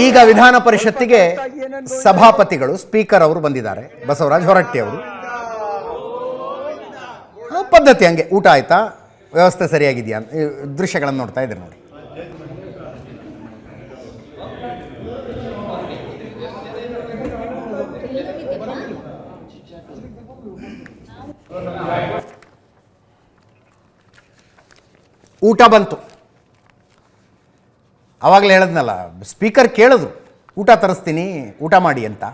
ಈಗ ವಿಧಾನ ಪರಿಷತ್ತಿಗೆ ಸಭಾಪತಿಗಳು ಸ್ಪೀಕರ್ ಅವರು ಬಂದಿದ್ದಾರೆ, ಬಸವರಾಜ ಹೊರಟ್ಟಿ ಅವರು. ಪದ್ಧತಿ ಹಂಗೆ, ಊಟ ಆಯ್ತಾ, ವ್ಯವಸ್ಥೆ ಸರಿಯಾಗಿದೆಯಾ ಅಂತ ದೃಶ್ಯಗಳನ್ನು ನೋಡ್ತಾ ಇದ್ದಾರೆ ನೋಡಿ. ಊಟ ಬಂತು, ಆವಾಗಲೇ ಹೇಳದ್ನಲ್ಲ, ಸ್ಪೀಕರ್ ಕೇಳಿದ್ರು ಊಟ ತರಿಸ್ತೀನಿ ಊಟ ಮಾಡಿ ಅಂತ.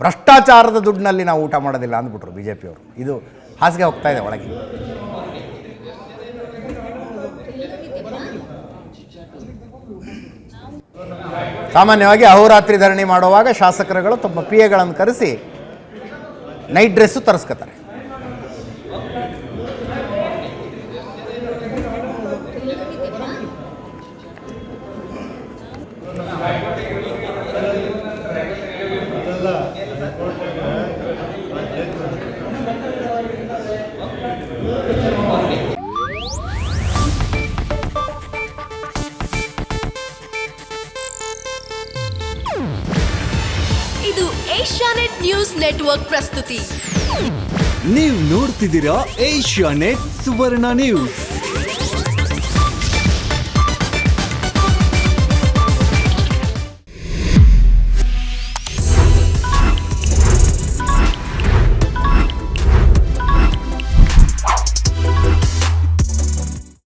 ಭ್ರಷ್ಟಾಚಾರದ ದುಡ್ಡಿನಲ್ಲಿ ನಾವು ಊಟ ಮಾಡೋದಿಲ್ಲ ಅಂದ್ಬಿಟ್ರು ಬಿ ಜೆ ಪಿಯವರು. ಇದು ಹಾಸಿಗೆ ಹೋಗ್ತಾ ಇದೆ ಒಳಗೆ. ಸಾಮಾನ್ಯವಾಗಿ ಅಹೋರಾತ್ರಿ ಧರಣಿ ಮಾಡುವಾಗ ಶಾಸಕರುಗಳು ತಮ್ಮ ಪಿ ಎಗಳನ್ನು ಕರೆಸಿ ನೈಟ್ ಡ್ರೆಸ್ಸು ತರಿಸ್ಕೊತಾರೆ. ಇದು ಏಷ್ಯಾನೆಟ್ ನ್ಯೂಸ್ ನೆಟ್ವರ್ಕ್ ಪ್ರಸ್ತುತಿ. ನೀವು ನೋಡ್ತಿದ್ದೀರಾ ಏಷ್ಯಾನೆಟ್ ಸುವರ್ಣ ನ್ಯೂಸ್.